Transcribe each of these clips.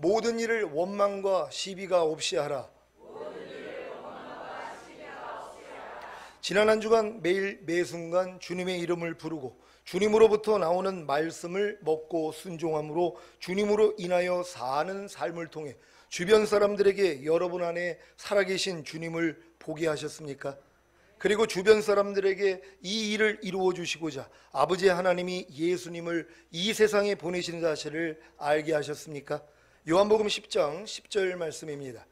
모든 일을 원망과 시비가 없이 하라. 지난 한 주간 매일 매순간 주님의 이름을 부르고 주님으로부터 나오는 말씀을 먹고 순종함으로 주님으로 인하여 사는 삶을 통해 주변 사람들에게 여러분 안에 살아계신 주님을 보게 하셨습니까? 그리고 주변 사람들에게 이 일을 이루어 주시고자 아버지 하나님이 예수님을 이 세상에 보내신 사실을 알게 하셨습니까? 요한복음 10장 10절 말씀입니다.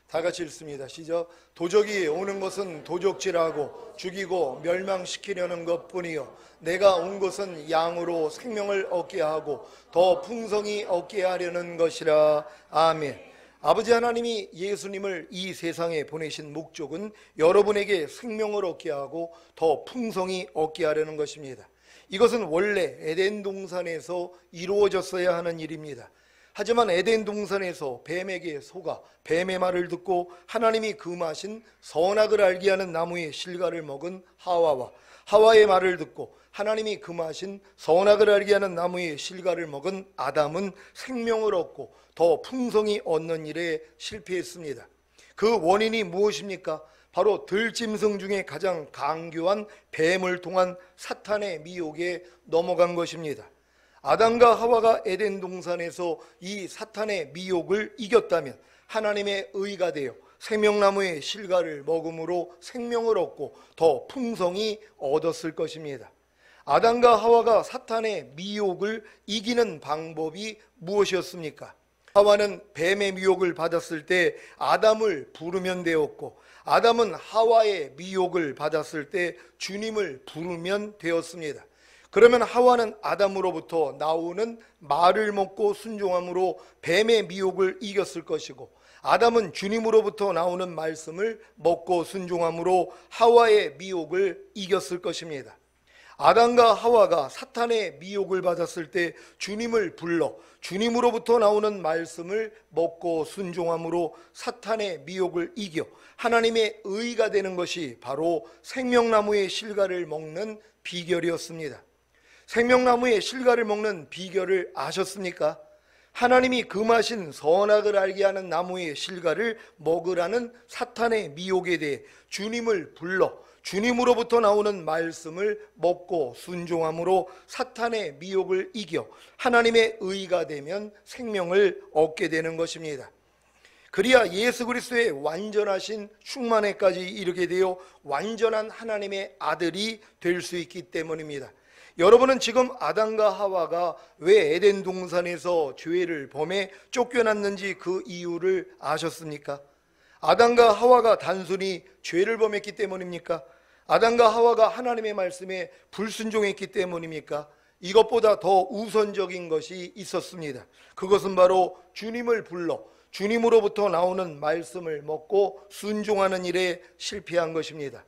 다 같이 읽습니다. 시작. 도적이 오는 것은 도적질하고 죽이고 멸망시키려는 것뿐이요 내가 온 것은 양으로 생명을 얻게 하고 더 풍성히 얻게 하려는 것이라. 아멘. 아버지 하나님이 예수님을 이 세상에 보내신 목적은 여러분에게 생명을 얻게 하고 더 풍성히 얻게 하려는 것입니다. 이것은 원래 에덴 동산에서 이루어졌어야 하는 일입니다. 하지만 에덴 동산에서 뱀에게 속아 뱀의 말을 듣고 하나님이 금하신 선악을 알게 하는 나무의 실과를 먹은 하와와 하와의 말을 듣고 하나님이 금하신 선악을 알게 하는 나무의 실과를 먹은 아담은 생명을 얻고 더 풍성히 얻는 일에 실패했습니다. 그 원인이 무엇입니까? 바로 들짐승 중에 가장 강교한 뱀을 통한 사탄의 미혹에 넘어간 것입니다. 아담과 하와가 에덴 동산에서 이 사탄의 미혹을 이겼다면 하나님의 의가 되어 생명나무의 실과를 먹음으로 생명을 얻고 더 풍성히 얻었을 것입니다. 아담과 하와가 사탄의 미혹을 이기는 방법이 무엇이었습니까? 하와는 뱀의 미혹을 받았을 때 아담을 부르면 되었고 아담은 하와의 미혹을 받았을 때 주님을 부르면 되었습니다. 그러면 하와는 아담으로부터 나오는 말을 먹고 순종함으로 뱀의 미혹을 이겼을 것이고 아담은 주님으로부터 나오는 말씀을 먹고 순종함으로 하와의 미혹을 이겼을 것입니다. 아담과 하와가 사탄의 미혹을 받았을 때 주님을 불러 주님으로부터 나오는 말씀을 먹고 순종함으로 사탄의 미혹을 이겨 하나님의 의가 되는 것이 바로 생명나무의 실과를 먹는 비결이었습니다. 생명나무의 실과를 먹는 비결을 아셨습니까? 하나님이 금하신 선악을 알게 하는 나무의 실과를 먹으라는 사탄의 미혹에 대해 주님을 불러 주님으로부터 나오는 말씀을 먹고 순종함으로 사탄의 미혹을 이겨 하나님의 의가 되면 생명을 얻게 되는 것입니다. 그리야 예수 그리스도의 완전하신 충만에까지 이르게 되어 완전한 하나님의 아들이 될 수 있기 때문입니다. 여러분은 지금 아담과 하와가 왜 에덴 동산에서 죄를 범해 쫓겨났는지 그 이유를 아셨습니까? 아담과 하와가 단순히 죄를 범했기 때문입니까? 아담과 하와가 하나님의 말씀에 불순종했기 때문입니까? 이것보다 더 우선적인 것이 있었습니다. 그것은 바로 주님을 불러 주님으로부터 나오는 말씀을 먹고 순종하는 일에 실패한 것입니다.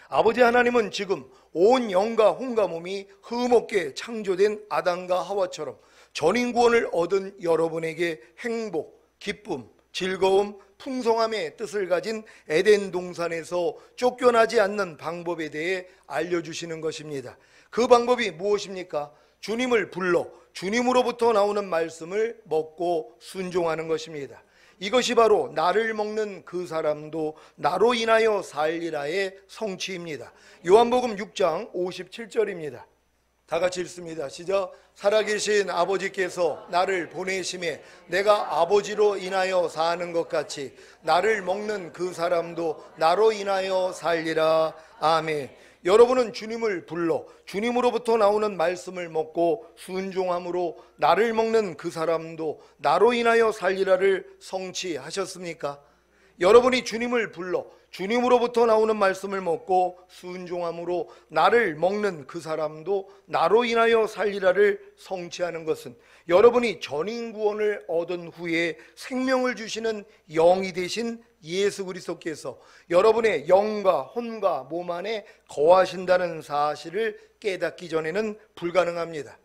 아버지 하나님은 지금 온 영과 혼과 몸이 흠없게 창조된 아담과 하와처럼 전인구원을 얻은 여러분에게 행복, 기쁨, 즐거움, 풍성함의 뜻을 가진 에덴 동산에서 쫓겨나지 않는 방법에 대해 알려주시는 것입니다. 그 방법이 무엇입니까? 주님을 불러 주님으로부터 나오는 말씀을 먹고 순종하는 것입니다. 이것이 바로 나를 먹는 그 사람도 나로 인하여 살리라의 성취입니다. 요한복음 6장 57절입니다. 다 같이 읽습니다. 시작. 살아계신 아버지께서 나를 보내심에 내가 아버지로 인하여 사는 것 같이 나를 먹는 그 사람도 나로 인하여 살리라. 아멘. 여러분은 주님을 불러 주님으로부터 나오는 말씀을 먹고 순종함으로 나를 먹는 그 사람도 나로 인하여 살리라를 성취하셨습니까? 여러분이 주님을 불러 주님으로부터 나오는 말씀을 먹고 순종함으로 나를 먹는 그 사람도 나로 인하여 살리라를 성취하는 것은 여러분이 전인구원을 얻은 후에 생명을 주시는 영이 되신 예수 그리스도께서 여러분의 영과 혼과 몸 안에 거하신다는 사실을 깨닫기 전에는 불가능합니다.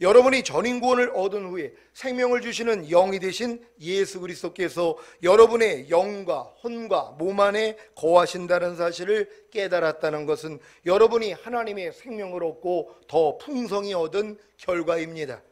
여러분이 전인구원을 얻은 후에 생명을 주시는 영이 되신 예수 그리스도께서 여러분의 영과 혼과 몸 안에 거하신다는 사실을 깨달았다는 것은 여러분이 하나님의 생명을 얻고 더 풍성히 얻은 결과입니다.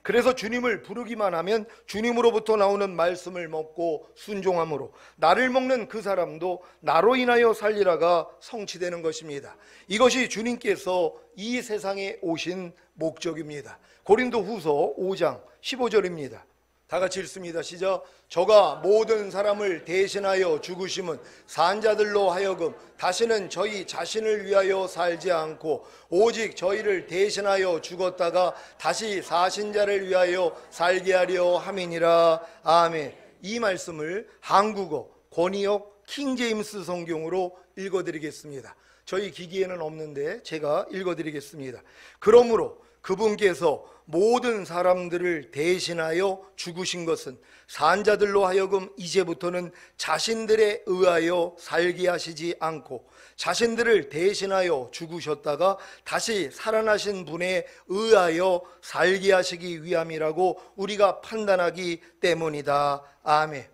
그래서 주님을 부르기만 하면 주님으로부터 나오는 말씀을 먹고 순종함으로 나를 먹는 그 사람도 나로 인하여 살리라가 성취되는 것입니다. 이것이 주님께서 이 세상에 오신 목적입니다. 고린도후서 5장 15절입니다. 다 같이 읽습니다. 시작. 저가 모든 사람을 대신하여 죽으심은 산자들로 하여금 다시는 저희 자신을 위하여 살지 않고 오직 저희를 대신하여 죽었다가 다시 사신 자를 위하여 살게 하려 함이니라. 아멘. 이 말씀을 한국어 권희역 킹제임스 성경으로 읽어드리겠습니다. 저희 기기에는 없는데 제가 읽어드리겠습니다. 그러므로 그분께서 모든 사람들을 대신하여 죽으신 것은 산자들로 하여금 이제부터는 자신들에 의하여 살게 하시지 않고 자신들을 대신하여 죽으셨다가 다시 살아나신 분에 의하여 살게 하시기 위함이라고 우리가 판단하기 때문이다. 아멘.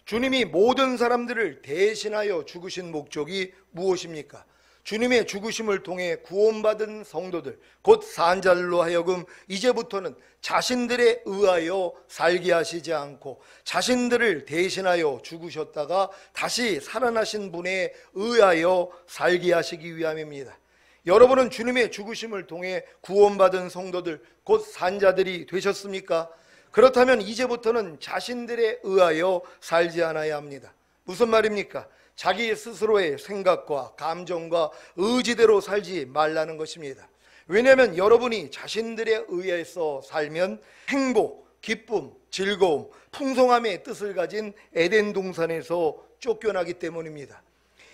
주님이 모든 사람들을 대신하여 죽으신 목적이 무엇입니까? 주님의 죽으심을 통해 구원받은 성도들, 곧 산자들로 하여금 이제부터는 자신들에 의하여 살게 하시지 않고 자신들을 대신하여 죽으셨다가 다시 살아나신 분에 의하여 살게 하시기 위함입니다. 여러분은 주님의 죽으심을 통해 구원받은 성도들, 곧 산자들이 되셨습니까? 그렇다면 이제부터는 자신들에 의하여 살지 않아야 합니다. 무슨 말입니까? 자기 스스로의 생각과 감정과 의지대로 살지 말라는 것입니다. 왜냐하면 여러분이 자신들에 의해서 살면 행복, 기쁨, 즐거움, 풍성함의 뜻을 가진 에덴 동산에서 쫓겨나기 때문입니다.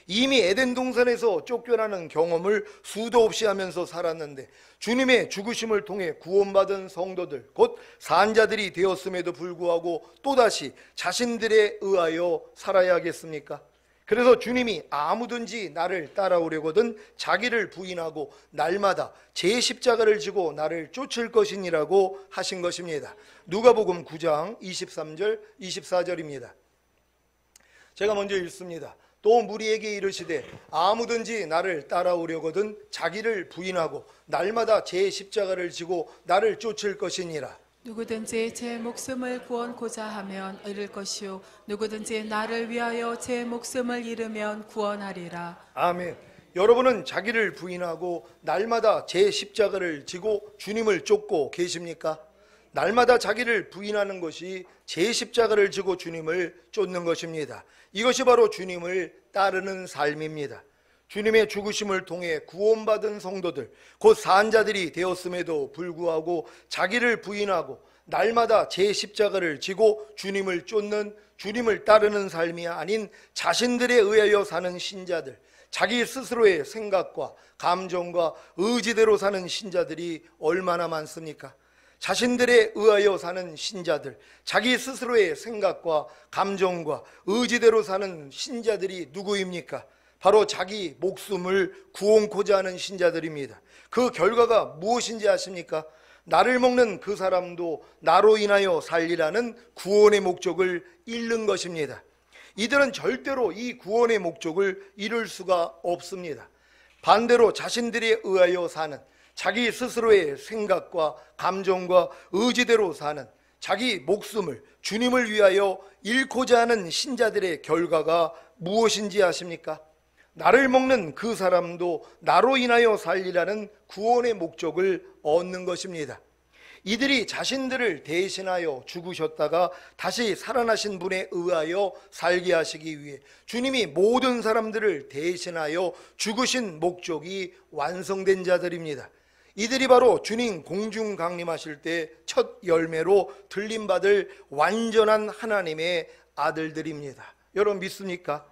이미 에덴 동산에서 쫓겨나는 경험을 수도 없이 하면서 살았는데 주님의 죽으심을 통해 구원받은 성도들, 곧 산자들이 되었음에도 불구하고 또다시 자신들에 의하여 살아야 하겠습니까? 그래서 주님이 아무든지 나를 따라오려거든 자기를 부인하고 날마다 제 십자가를 지고 나를 쫓을 것이니라고 하신 것입니다. 누가복음 9장 23절 24절입니다. 제가 먼저 읽습니다. 또 무리에게 이르시되 아무든지 나를 따라오려거든 자기를 부인하고 날마다 제 십자가를 지고 나를 쫓을 것이니라. 누구든지 제 목숨을 구원코자 하면 잃을 것이요 누구든지 나를 위하여 제 목숨을 잃으면 구원하리라. 아멘. 여러분은 자기를 부인하고 날마다 제 십자가를 지고 주님을 쫓고 계십니까? 날마다 자기를 부인하는 것이 제 십자가를 지고 주님을 쫓는 것입니다. 이것이 바로 주님을 따르는 삶입니다. 주님의 죽으심을 통해 구원받은 성도들, 곧 산자들이 되었음에도 불구하고 자기를 부인하고 날마다 제 십자가를 지고 주님을 쫓는, 주님을 따르는 삶이 아닌 자신들에 의하여 사는 신자들, 자기 스스로의 생각과 감정과 의지대로 사는 신자들이 얼마나 많습니까? 자신들에 의하여 사는 신자들, 자기 스스로의 생각과 감정과 의지대로 사는 신자들이 누구입니까? 바로 자기 목숨을 구원코자 하는 신자들입니다. 그 결과가 무엇인지 아십니까? 나를 먹는 그 사람도 나로 인하여 살리라는 구원의 목적을 잃는 것입니다. 이들은 절대로 이 구원의 목적을 이룰 수가 없습니다. 반대로 자신들에 의하여 사는, 자기 스스로의 생각과 감정과 의지대로 사는, 자기 목숨을 주님을 위하여 잃고자 하는 신자들의 결과가 무엇인지 아십니까? 나를 먹는 그 사람도 나로 인하여 살리라는 구원의 목적을 얻는 것입니다. 이들이 자신들을 대신하여 죽으셨다가 다시 살아나신 분에 의하여 살게 하시기 위해 주님이 모든 사람들을 대신하여 죽으신 목적이 완성된 자들입니다. 이들이 바로 주님 공중 강림하실 때 첫 열매로 들림받을 완전한 하나님의 아들들입니다. 여러분 믿습니까?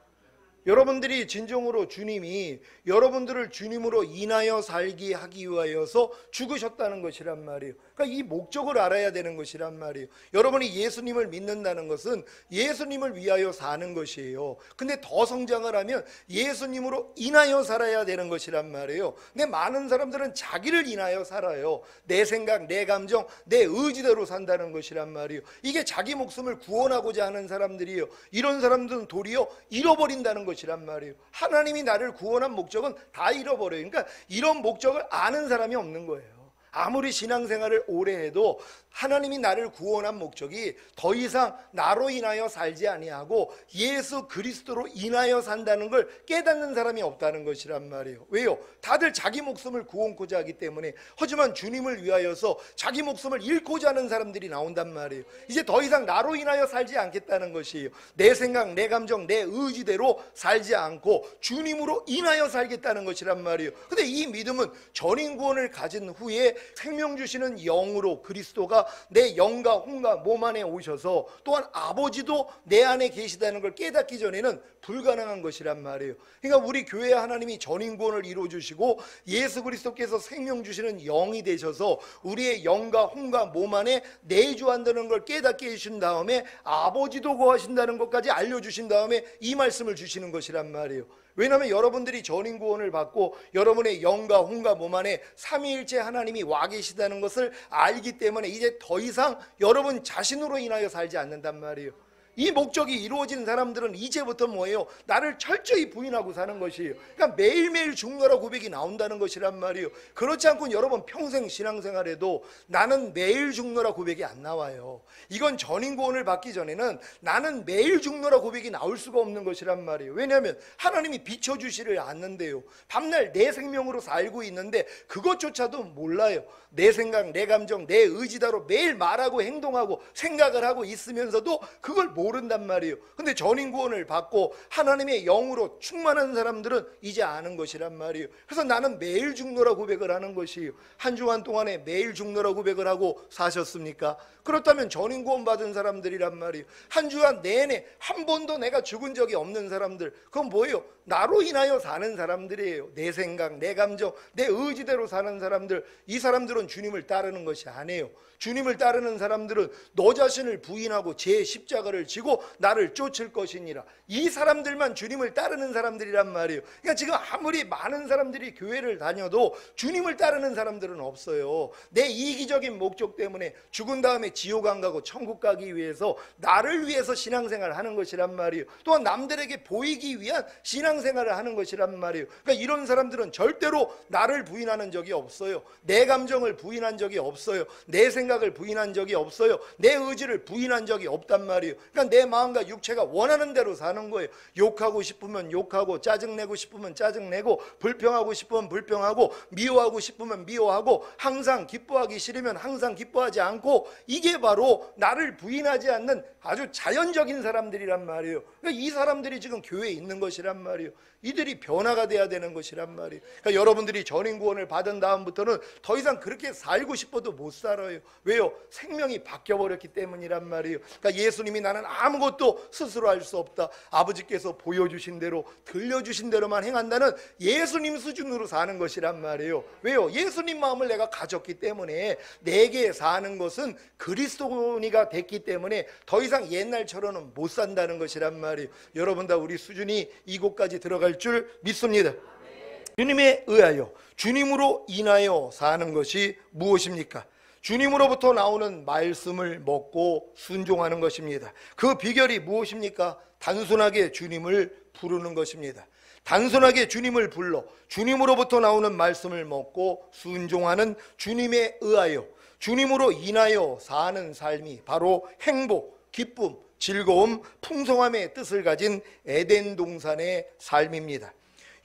여러분들이 진정으로 주님이 여러분들을 주님으로 인하여 살게 하기 위하여서 죽으셨다는 것이란 말이에요. 그러니까 이 목적을 알아야 되는 것이란 말이에요. 여러분이 예수님을 믿는다는 것은 예수님을 위하여 사는 것이에요. 근데 더 성장을 하면 예수님으로 인하여 살아야 되는 것이란 말이에요. 근데 많은 사람들은 자기를 인하여 살아요. 내 생각, 내 감정, 내 의지대로 산다는 것이란 말이에요. 이게 자기 목숨을 구원하고자 하는 사람들이에요. 이런 사람들은 도리어 잃어버린다는 것이란 말이에요. 하나님이 나를 구원한 목적은 다 잃어버려요. 그러니까 이런 목적을 아는 사람이 없는 거예요. 아무리 신앙생활을 오래 해도 하나님이 나를 구원한 목적이 더 이상 나로 인하여 살지 아니하고 예수 그리스도로 인하여 산다는 걸 깨닫는 사람이 없다는 것이란 말이에요. 왜요? 다들 자기 목숨을 구원코자 하기 때문에. 하지만 주님을 위하여서 자기 목숨을 잃고자 하는 사람들이 나온단 말이에요. 이제 더 이상 나로 인하여 살지 않겠다는 것이에요. 내 생각, 내 감정, 내 의지대로 살지 않고 주님으로 인하여 살겠다는 것이란 말이에요. 근데 이 믿음은 전인 구원을 가진 후에 생명 주시는 영으로 그리스도가 내 영과 혼과 몸 안에 오셔서 또한 아버지도 내 안에 계시다는 걸 깨닫기 전에는 불가능한 것이란 말이에요. 그러니까 우리 교회 하나님이 전인 구원을 이루어 주시고 예수 그리스도께서 생명 주시는 영이 되셔서 우리의 영과 혼과 몸 안에 내주한다는 걸 깨닫게 해주신 다음에 아버지도 거하신다는 것까지 알려주신 다음에 이 말씀을 주시는 것이란 말이에요. 왜냐하면 여러분들이 전인 구원을 받고 여러분의 영과 혼과 몸 안에 삼위일체 하나님이 와 계시다는 것을 알기 때문에 이제 더 이상 여러분 자신으로 인하여 살지 않는단 말이에요. 이 목적이 이루어진 사람들은 이제부터 뭐예요? 나를 철저히 부인하고 사는 것이에요. 그러니까 매일매일 죽노라 고백이 나온다는 것이란 말이에요. 그렇지 않고는 여러분 평생 신앙생활에도 나는 매일 죽노라 고백이 안 나와요. 이건 전인 구원을 받기 전에는 나는 매일 죽노라 고백이 나올 수가 없는 것이란 말이에요. 왜냐하면 하나님이 비춰주시를 않는데요. 밤날 내 생명으로 살고 있는데 그것조차도 몰라요. 내 생각, 내 감정, 내 의지대로 매일 말하고 행동하고 생각을 하고 있으면서도 그걸 모른단 말이에요. 근데 전인 구원을 받고 하나님의 영으로 충만한 사람들은 이제 아는 것이란 말이에요. 그래서 나는 매일 죽노라 고백을 하는 것이에요. 한 주간 동안에 매일 죽노라 고백을 하고 사셨습니까? 그렇다면 전인 구원 받은 사람들이란 말이에요. 한 주간 내내 한 번도 내가 죽은 적이 없는 사람들, 그건 뭐예요? 나로 인하여 사는 사람들이에요. 내 생각, 내 감정, 내 의지대로 사는 사람들. 이 사람들은 주님을 따르는 것이 아니에요. 주님을 따르는 사람들은 너 자신을 부인하고 제 십자가를 지고 나를 쫓을 것이니라. 이 사람들만 주님을 따르는 사람들이란 말이에요. 그러니까 지금 아무리 많은 사람들이 교회를 다녀도 주님을 따르는 사람들은 없어요. 내 이기적인 목적 때문에 죽은 다음에 지옥 안 가고 천국 가기 위해서 나를 위해서 신앙생활을 하는 것이란 말이에요. 또한 남들에게 보이기 위한 신앙생활을 하는 것이란 말이에요. 그러니까 이런 사람들은 절대로 나를 부인하는 적이 없어요. 내 감정을 부인한 적이 없어요. 내 생각을 부인한 적이 없어요. 내 의지를 부인한 적이 없단 말이에요. 그러니까 내 마음과 육체가 원하는 대로 사는 거예요. 욕하고 싶으면 욕하고, 짜증내고 싶으면 짜증내고, 불평하고 싶으면 불평하고, 미워하고 싶으면 미워하고, 항상 기뻐하기 싫으면 항상 기뻐하지 않고, 이게 바로 나를 부인하지 않는 아주 자연적인 사람들이란 말이에요. 그러니까 이 사람들이 지금 교회에 있는 것이란 말이에요. 이들이 변화가 돼야 되는 것이란 말이에요. 그러니까 여러분들이 전인 구원을 받은 다음부터는 더 이상 그렇게 살고 싶어도 못 살아요. 왜요? 생명이 바뀌어버렸기 때문이란 말이에요. 그러니까 예수님이 나는 아무것도 스스로 할 수 없다. 아버지께서 보여주신 대로, 들려주신 대로만 행한다는 예수님 수준으로 사는 것이란 말이에요. 왜요? 예수님 마음을 내가 가졌기 때문에 내게 사는 것은 그리스도니가 됐기 때문에 더 이상 옛날처럼은 못 산다는 것이란 말이에요. 여러분 다 우리 수준이 이곳까지 들어갈 줄 믿습니다. 주님에 의하여, 주님으로 인하여 사는 것이 무엇입니까? 주님으로부터 나오는 말씀을 먹고 순종하는 것입니다. 그 비결이 무엇입니까? 단순하게 주님을 부르는 것입니다. 단순하게 주님을 불러 주님으로부터 나오는 말씀을 먹고 순종하는 주님에 의하여, 주님으로 인하여 사는 삶이 바로 행복, 기쁨, 즐거움, 풍성함의 뜻을 가진 에덴 동산의 삶입니다.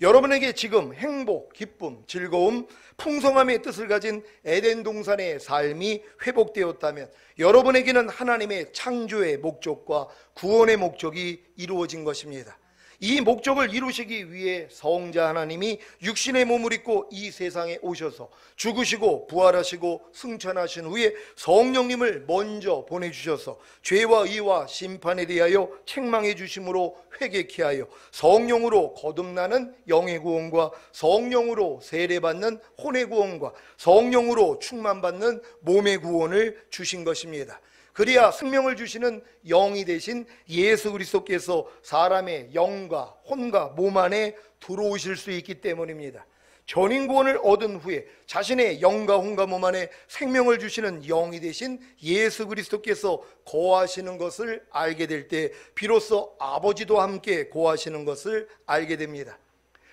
여러분에게 지금 행복, 기쁨, 즐거움, 풍성함의 뜻을 가진 에덴 동산의 삶이 회복되었다면 여러분에게는 하나님의 창조의 목적과 구원의 목적이 이루어진 것입니다. 이 목적을 이루시기 위해 성자 하나님이 육신의 몸을 입고 이 세상에 오셔서 죽으시고 부활하시고 승천하신 후에 성령님을 먼저 보내주셔서 죄와 의와 심판에 대하여 책망해 주심으로 회개케 하여 성령으로 거듭나는 영의 구원과 성령으로 세례받는 혼의 구원과 성령으로 충만받는 몸의 구원을 주신 것입니다. 그래야 생명을 주시는 영이 되신 예수 그리스도께서 사람의 영과 혼과 몸 안에 들어오실 수 있기 때문입니다. 전인 구원을 얻은 후에 자신의 영과 혼과 몸 안에 생명을 주시는 영이 되신 예수 그리스도께서 거하시는 것을 알게 될 때 비로소 아버지도 함께 거하시는 것을 알게 됩니다.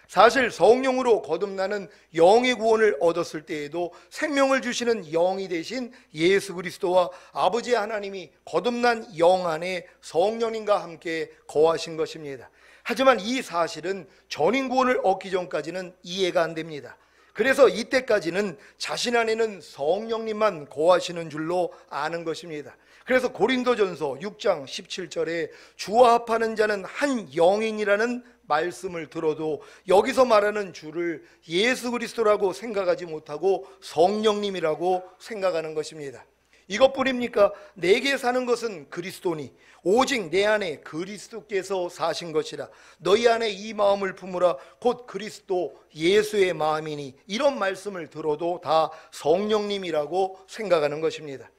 사실 성령으로 거듭나는 영의 구원을 얻었을 때에도 생명을 주시는 영이 되신 예수 그리스도와 아버지 하나님이 거듭난 영 안에 성령님과 함께 거하신 것입니다. 하지만 이 사실은 전인 구원을 얻기 전까지는 이해가 안 됩니다. 그래서 이때까지는 자신 안에는 성령님만 거하시는 줄로 아는 것입니다. 그래서 고린도전서 6장 17절에 주와 합하는 자는 한 영이니라는 말씀을 들어도 여기서 말하는 주를 예수 그리스도라고 생각하지 못하고 성령님이라고 생각하는 것입니다. 이것뿐입니까? 내게 사는 것은 그리스도니 오직 내 안에 그리스도께서 사신 것이라. 너희 안에 이 마음을 품으라. 곧 그리스도 예수의 마음이니. 이런 말씀을 들어도 다 성령님이라고 생각하는 것입니다.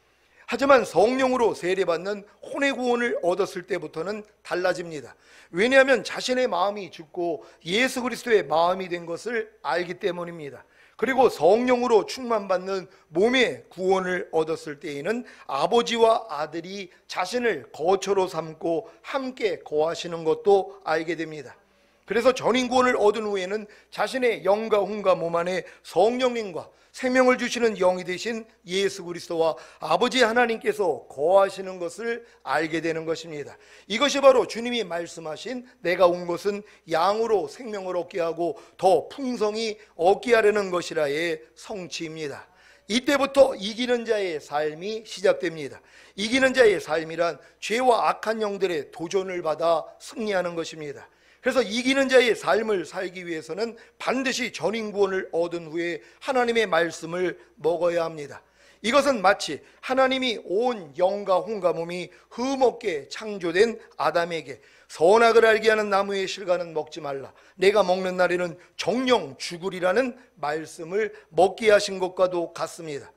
하지만 성령으로 세례받는 혼의 구원을 얻었을 때부터는 달라집니다. 왜냐하면 자신의 마음이 죽고 예수 그리스도의 마음이 된 것을 알기 때문입니다. 그리고 성령으로 충만받는 몸의 구원을 얻었을 때에는 아버지와 아들이 자신을 거처로 삼고 함께 거하시는 것도 알게 됩니다. 그래서 전인 구원을 얻은 후에는 자신의 영과 혼과 몸 안에 성령님과 생명을 주시는 영이 되신 예수 그리스도와 아버지 하나님께서 거하시는 것을 알게 되는 것입니다. 이것이 바로 주님이 말씀하신 내가 온 것은 양으로 생명을 얻게 하고 더 풍성히 얻게 하려는 것이라의 성취입니다. 이때부터 이기는 자의 삶이 시작됩니다. 이기는 자의 삶이란 죄와 악한 영들의 도전을 받아 승리하는 것입니다. 그래서 이기는 자의 삶을 살기 위해서는 반드시 전인 구원을 얻은 후에 하나님의 말씀을 먹어야 합니다. 이것은 마치 하나님이 온 영과 혼과 몸이 흠없게 창조된 아담에게 선악을 알게 하는 나무의 실과는 먹지 말라, 내가 먹는 날에는 정령 죽으리라는 말씀을 먹게 하신 것과도 같습니다.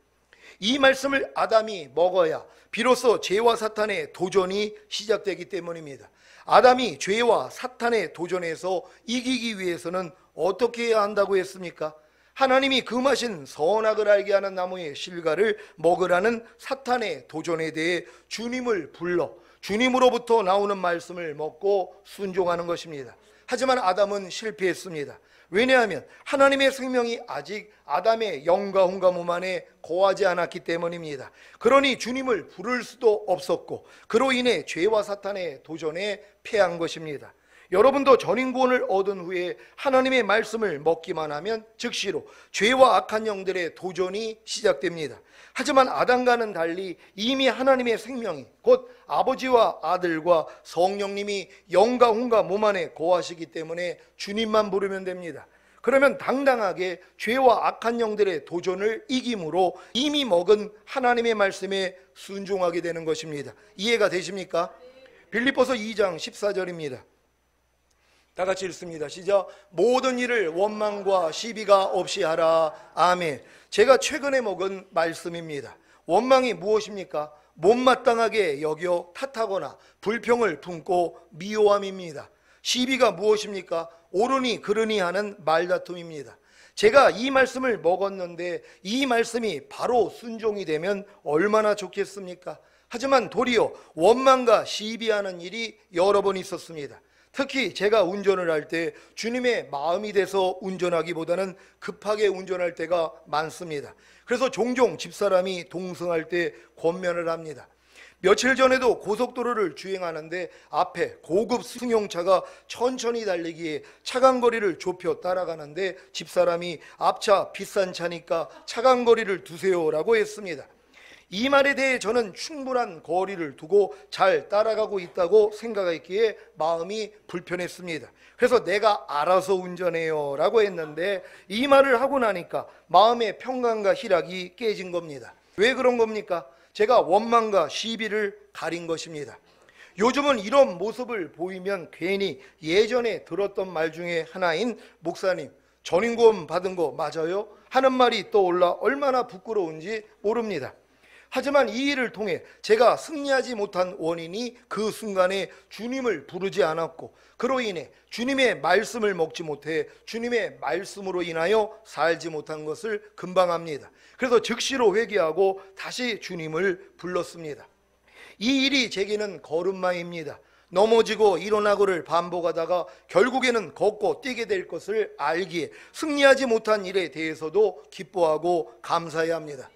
이 말씀을 아담이 먹어야 비로소 죄와 사탄의 도전이 시작되기 때문입니다. 아담이 죄와 사탄의 도전에서 이기기 위해서는 어떻게 해야 한다고 했습니까? 하나님이 금하신 선악을 알게 하는 나무의 실과를 먹으라는 사탄의 도전에 대해 주님을 불러 주님으로부터 나오는 말씀을 먹고 순종하는 것입니다. 하지만 아담은 실패했습니다. 왜냐하면 하나님의 생명이 아직 아담의 영과 혼과 몸 안에 거하지 않았기 때문입니다. 그러니 주님을 부를 수도 없었고 그로 인해 죄와 사탄의 도전에 패한 것입니다. 여러분도 전인 구원을 얻은 후에 하나님의 말씀을 먹기만 하면 즉시로 죄와 악한 영들의 도전이 시작됩니다. 하지만 아담과는 달리 이미 하나님의 생명이 곧 아버지와 아들과 성령님이 영과 혼과 몸 안에 거하시기 때문에 주님만 부르면 됩니다. 그러면 당당하게 죄와 악한 영들의 도전을 이김으로 이미 먹은 하나님의 말씀에 순종하게 되는 것입니다. 이해가 되십니까? 빌립보서 2장 14절입니다. 다 같이 읽습니다. 시작. 모든 일을 원망과 시비가 없이 하라. 아멘. 제가 최근에 먹은 말씀입니다. 원망이 무엇입니까? 못마땅하게 여겨 탓하거나 불평을 품고 미워함입니다. 시비가 무엇입니까? 옳으니 그르니 하는 말다툼입니다. 제가 이 말씀을 먹었는데 이 말씀이 바로 순종이 되면 얼마나 좋겠습니까? 하지만 도리어 원망과 시비하는 일이 여러 번 있었습니다. 특히 제가 운전을 할 때 주님의 마음이 돼서 운전하기보다는 급하게 운전할 때가 많습니다. 그래서 종종 집사람이 동승할 때 권면을 합니다. 며칠 전에도 고속도로를 주행하는데 앞에 고급 승용차가 천천히 달리기에 차간거리를 좁혀 따라가는데 집사람이 앞차 비싼 차니까 차간거리를 두세요라고 했습니다. 이 말에 대해 저는 충분한 거리를 두고 잘 따라가고 있다고 생각했기에 마음이 불편했습니다. 그래서 내가 알아서 운전해요 라고 했는데 이 말을 하고 나니까 마음의 평강과 희락이 깨진 겁니다. 왜 그런 겁니까? 제가 원망과 시비를 가린 것입니다. 요즘은 이런 모습을 보이면 괜히 예전에 들었던 말 중에 하나인 목사님 전인구원 받은 거 맞아요? 하는 말이 떠올라 얼마나 부끄러운지 모릅니다. 하지만 이 일을 통해 제가 승리하지 못한 원인이 그 순간에 주님을 부르지 않았고 그로 인해 주님의 말씀을 먹지 못해 주님의 말씀으로 인하여 살지 못한 것을 금방 압니다. 그래서 즉시로 회개하고 다시 주님을 불렀습니다. 이 일이 제게는 걸음마입니다. 넘어지고 일어나고를 반복하다가 결국에는 걷고 뛰게 될 것을 알기에 승리하지 못한 일에 대해서도 기뻐하고 감사해야 합니다.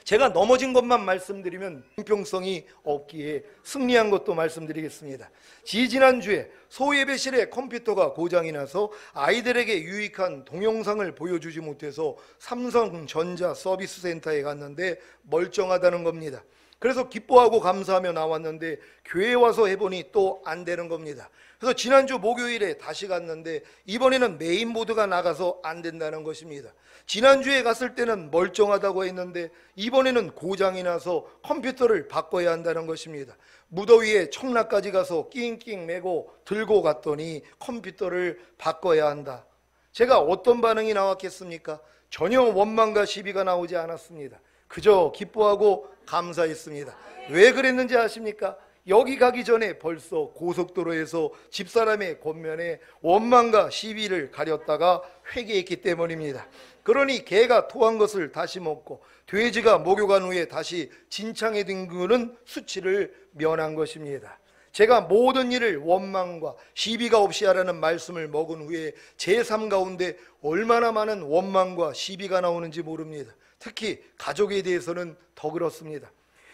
제가 넘어진 것만 말씀드리면 형평성이 없기에 승리한 것도 말씀드리겠습니다. 지지난주에 소예배실에 컴퓨터가 고장이 나서 아이들에게 유익한 동영상을 보여주지 못해서 삼성전자 서비스센터에 갔는데 멀쩡하다는 겁니다. 그래서 기뻐하고 감사하며 나왔는데 교회에 와서 해보니 또 안 되는 겁니다. 그래서 지난주 목요일에 다시 갔는데 이번에는 메인보드가 나가서 안 된다는 것입니다. 지난주에 갔을 때는 멀쩡하다고 했는데 이번에는 고장이 나서 컴퓨터를 바꿔야 한다는 것입니다. 무더위에 청라까지 가서 낑낑 매고 들고 갔더니 컴퓨터를 바꿔야 한다. 제가 어떤 반응이 나왔겠습니까? 전혀 원망과 시비가 나오지 않았습니다. 그저 기뻐하고 감사했습니다. 왜 그랬는지 아십니까? 여기 가기 전에 벌써 고속도로에서 집사람의 권면에 원망과 시비를 가렸다가 회개했기 때문입니다. 그러니 개가 토한 것을 다시 먹고 돼지가 목욕한 후에 다시 진창에 뒹구는 수치를 면한 것입니다. 제가 모든 일을 원망과 시비가 없이 하라는 말씀을 먹은 후에 제 삶 가운데 얼마나 많은 원망과 시비가 나오는지 모릅니다. 특히 가족에 대해서는 더 그렇습니다.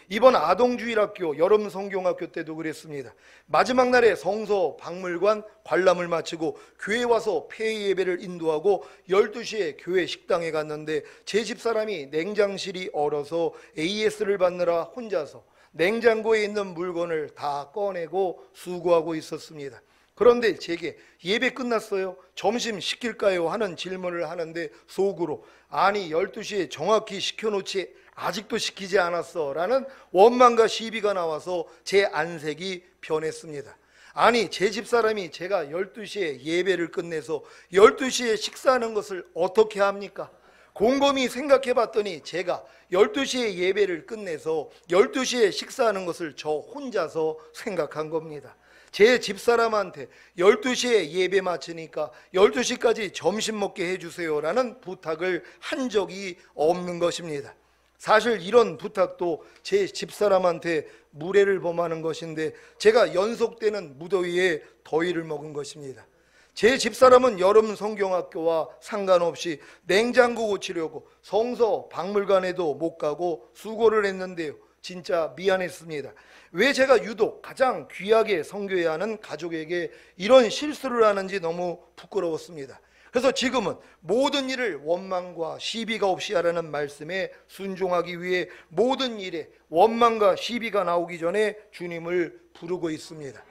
이번 아동주일학교 여름성경학교 때도 그랬습니다. 마지막 날에 성서 박물관 관람을 마치고 교회 와서 폐회 예배를 인도하고 12시에 교회 식당에 갔는데 제 집사람이 냉장실이 얼어서 AS를 받느라 혼자서 냉장고에 있는 물건을 다 꺼내고 수고하고 있었습니다. 그런데 제게 예배 끝났어요? 점심 시킬까요? 하는 질문을 하는데 속으로 아니 12시에 정확히 시켜놓지 아직도 시키지 않았어 라는 원망과 시비가 나와서 제 안색이 변했습니다. 아니 제 집사람이 제가 12시에 예배를 끝내서 12시에 식사하는 것을 어떻게 합니까? 곰곰이 생각해 봤더니 제가 12시에 예배를 끝내서 12시에 식사하는 것을 저 혼자서 생각한 겁니다. 제 집사람한테 12시에 예배 마치니까 12시까지 점심 먹게 해주세요 라는 부탁을 한 적이 없는 것입니다. 사실 이런 부탁도 제 집사람한테 무례를 범하는 것인데 제가 연속되는 무더위에 더위를 먹은 것입니다. 제 집사람은 여름 성경학교와 상관없이 냉장고 고치려고 성서 박물관에도 못 가고 수고를 했는데요. 진짜 미안했습니다. 왜 제가 유독 가장 귀하게 섬겨야 하는 가족에게 이런 실수를 하는지 너무 부끄러웠습니다. 그래서 지금은 모든 일을 원망과 시비가 없이 하라는 말씀에 순종하기 위해 모든 일에 원망과 시비가 나오기 전에 주님을 부르고 있습니다.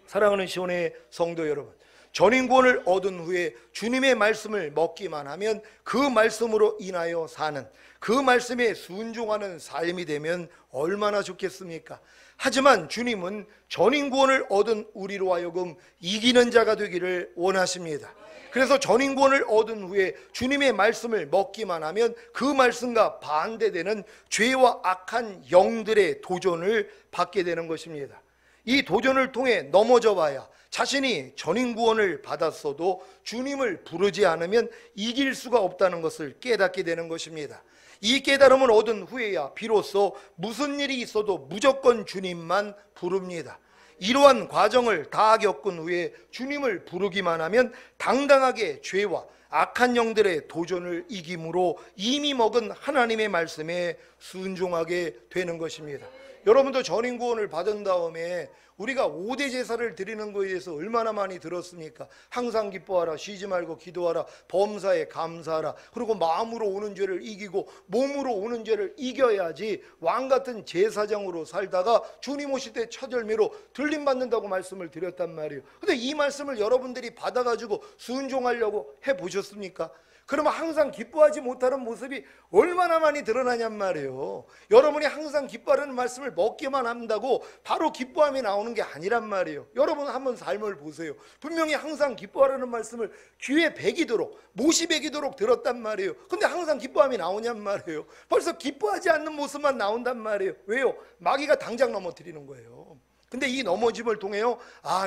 사랑하는 시온의 성도 여러분, 전인권을 얻은 후에 주님의 말씀을 먹기만 하면 그 말씀으로 인하여 사는, 그 말씀에 순종하는 삶이 되면 얼마나 좋겠습니까? 하지만 주님은 전인권을 얻은 우리로 하여금 이기는 자가 되기를 원하십니다. 그래서 전인권을 얻은 후에 주님의 말씀을 먹기만 하면 그 말씀과 반대되는 죄와 악한 영들의 도전을 받게 되는 것입니다. 이 도전을 통해 넘어져 봐야 자신이 전인구원을 받았어도 주님을 부르지 않으면 이길 수가 없다는 것을 깨닫게 되는 것입니다. 이 깨달음을 얻은 후에야 비로소 무슨 일이 있어도 무조건 주님만 부릅니다. 이러한 과정을 다 겪은 후에 주님을 부르기만 하면 당당하게 죄와 악한 영들의 도전을 이김으로 이미 먹은 하나님의 말씀에 순종하게 되는 것입니다. 여러분도 전인구원을 받은 다음에 우리가 5대 제사를 드리는 것에 대해서 얼마나 많이 들었습니까? 항상 기뻐하라, 쉬지 말고 기도하라, 범사에 감사하라, 그리고 마음으로 오는 죄를 이기고 몸으로 오는 죄를 이겨야지 왕같은 제사장으로 살다가 주님 오실 때 첫 열매로 들림받는다고 말씀을 드렸단 말이에요. 근데 이 말씀을 여러분들이 받아가지고 순종하려고 해보셨습니까? 그러면 항상 기뻐하지 못하는 모습이 얼마나 많이 드러나냔 말이에요. 여러분이 항상 기뻐하는 말씀을 먹기만 한다고 바로 기뻐함이 나오는 게 아니란 말이에요. 여러분 한번 삶을 보세요. 분명히 항상 기뻐하라는 말씀을 귀에 배기도록, 못이 배기도록 들었단 말이에요. 근데 항상 기뻐함이 나오냔 말이에요. 벌써 기뻐하지 않는 모습만 나온단 말이에요. 왜요? 마귀가 당장 넘어뜨리는 거예요. 근데 이 넘어짐을 통해요,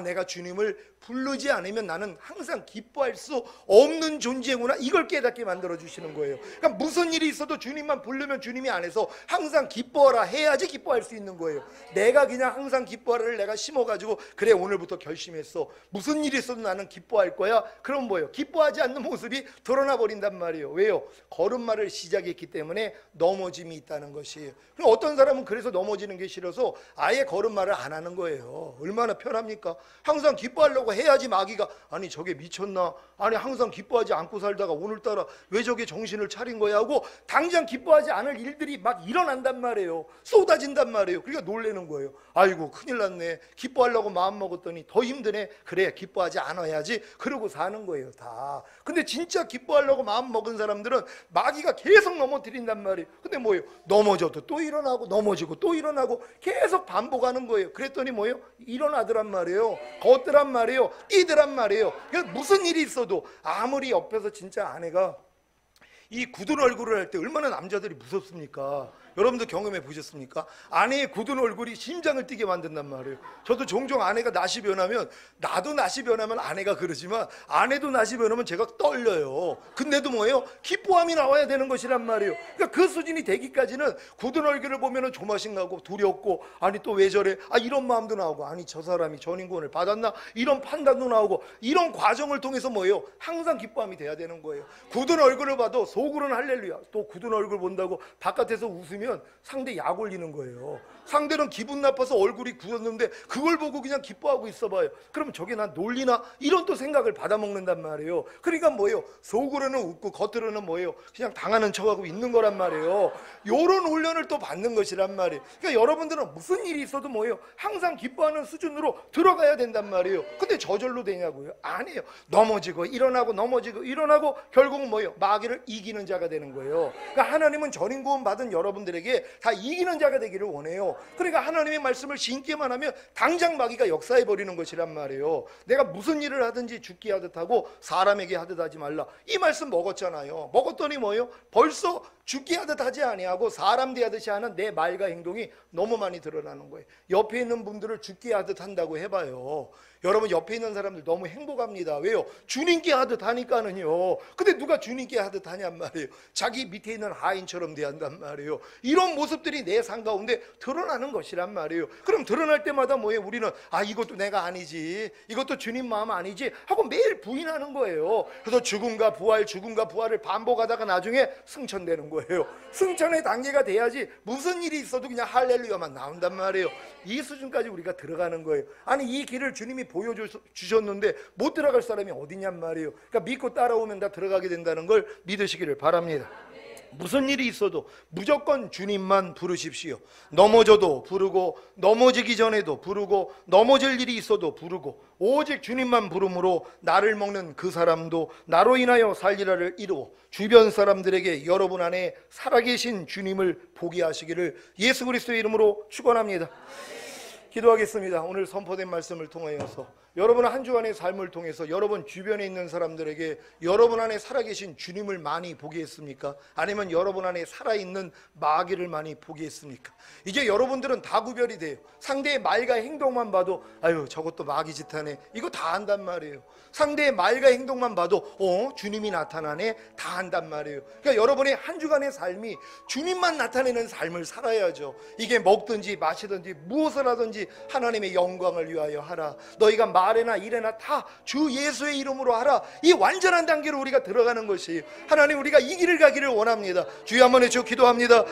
내가 주님을 부르지 않으면 나는 항상 기뻐할 수 없는 존재구나, 이걸 깨닫게 만들어 주시는 거예요. 그러니까 무슨 일이 있어도 주님만 부르면 주님이 안에서 항상 기뻐하라 해야지 기뻐할 수 있는 거예요. 내가 그냥 항상 기뻐하라를 내가 심어가지고, 그래 오늘부터 결심했어, 무슨 일이 있어도 나는 기뻐할 거야, 그럼 뭐예요? 기뻐하지 않는 모습이 드러나 버린단 말이에요. 왜요? 걸음마를 시작했기 때문에 넘어짐이 있다는 것이에요. 그럼 어떤 사람은 그래서 넘어지는 게 싫어서 아예 걸음마를 안 하는 거예요. 얼마나 편합니까? 항상 기뻐하려고 해야지 마귀가, 아니 저게 미쳤나, 아니 항상 기뻐하지 않고 살다가 오늘따라 왜 저게 정신을 차린 거야 하고 당장 기뻐하지 않을 일들이 막 일어난단 말이에요. 쏟아진단 말이에요. 그러니까 놀라는 거예요. 아이고 큰일 났네, 기뻐하려고 마음 먹었더니 더 힘드네, 그래 기뻐하지 않아야지, 그러고 사는 거예요 다. 근데 진짜 기뻐하려고 마음 먹은 사람들은 마귀가 계속 넘어뜨린단 말이에요. 근데 뭐예요? 넘어져도 또 일어나고 넘어지고 또 일어나고 계속 반복하는 거예요. 그랬더니 뭐예요? 일어나더란 말이에요. 걷더란 말이에요. 뛰더란 말이에요. 그러니까 무슨 일이 있어도, 아무리 옆에서 진짜 아내가 이 굳은 얼굴을 할 때 얼마나 남자들이 무섭습니까? 여러분도 경험해 보셨습니까? 아내의 굳은 얼굴이 심장을 뛰게 만든단 말이에요. 저도 종종 아내가 낯이 변하면, 나도 낯이 변하면 아내가 그러지만 아내도 낯이 변하면 제가 떨려요. 근데도 뭐예요? 기뻐함이 나와야 되는 것이란 말이에요. 그러니까 그 수준이 되기까지는 굳은 얼굴을 보면 조마식 나고 두렵고, 아니 또 왜 저래, 이런 마음도 나오고, 아니 저 사람이 전인권을 받았나, 이런 판단도 나오고, 이런 과정을 통해서 뭐예요? 항상 기뻐함이 돼야 되는 거예요. 굳은 얼굴을 봐도 속으로는 할렐루야, 또 굳은 얼굴 본다고 바깥에서 웃으면 상대 약 올리는 거예요. 상대는 기분 나빠서 얼굴이 굳었는데 그걸 보고 그냥 기뻐하고 있어봐요. 그러면 저게 난 놀리나, 이런 또 생각을 받아먹는단 말이에요. 그러니까 뭐예요? 속으로는 웃고 겉으로는 뭐예요? 그냥 당하는 척하고 있는 거란 말이에요. 요런 훈련을 또 받는 것이란 말이에요. 그러니까 여러분들은 무슨 일이 있어도 뭐예요? 항상 기뻐하는 수준으로 들어가야 된단 말이에요. 근데 저절로 되냐고요? 아니에요. 넘어지고 일어나고 넘어지고 일어나고 결국은 뭐예요? 마귀를 이기는 자가 되는 거예요. 그러니까 하나님은 전인 구원 받은 여러분들에게 다 이기는 자가 되기를 원해요. 그러니까 하나님의 말씀을 신기만 하면 당장 마귀가 역사해 버리는 것이란 말이에요. 내가 무슨 일을 하든지 죽게 하듯 하고 사람에게 하듯 하지 말라, 이 말씀 먹었잖아요. 먹었더니 뭐예요? 벌써 죽게 하듯 하지 아니하고 사람 대하듯이 하는 내 말과 행동이 너무 많이 드러나는 거예요. 옆에 있는 분들을 죽게 하듯 한다고 해봐요. 여러분 옆에 있는 사람들 너무 행복합니다. 왜요? 주님께 하듯 하니까는요. 근데 누가 주님께 하듯 하냔 말이에요. 자기 밑에 있는 하인처럼 대한단 말이에요. 이런 모습들이 내 삶 가운데 드러나는 것이란 말이에요. 그럼 드러날 때마다 뭐예요? 우리는 이것도 내가 아니지, 이것도 주님 마음 아니지 하고 매일 부인하는 거예요. 그래서 죽음과 부활을 반복하다가 나중에 승천되는 거예요. 승천의 단계가 돼야지 무슨 일이 있어도 그냥 할렐루야만 나온단 말이에요. 이 수준까지 우리가 들어가는 거예요. 아니 이 길을 주님이 보여주셨는데 못 들어갈 사람이 어디냔 말이에요. 그러니까 믿고 따라오면 다 들어가게 된다는 걸 믿으시기를 바랍니다. 무슨 일이 있어도 무조건 주님만 부르십시오. 넘어져도 부르고, 넘어지기 전에도 부르고, 넘어질 일이 있어도 부르고, 오직 주님만 부름으로 나를 먹는 그 사람도 나로 인하여 살리라를 이루어 주변 사람들에게 여러분 안에 살아계신 주님을 보게 하시기를 예수 그리스도의 이름으로 축원합니다. 기도하겠습니다. 오늘 선포된 말씀을 통하여서 여러분 한 주간의 삶을 통해서 여러분 주변에 있는 사람들에게 여러분 안에 살아계신 주님을 많이 보게 했습니까? 아니면 여러분 안에 살아있는 마귀를 많이 보게 했습니까? 이제 여러분들은 다 구별이 돼요. 상대의 말과 행동만 봐도 아유 저것도 마귀 짓 하네, 이거 다 안단 말이에요. 상대의 말과 행동만 봐도 주님이 나타나네, 다 안단 말이에요. 그러니까 여러분의 한 주간의 삶이 주님만 나타내는 삶을 살아야죠. 이게 먹든지 마시든지 무엇을 하든지 하나님의 영광을 위하여 하라. 너희가 말에나 일에나 다 주 예수의 이름으로 하라. 이 완전한 단계로 우리가 들어가는 것이, 하나님 우리가 이 길을 가기를 원합니다. 주여 한번 해주시고 기도합니다.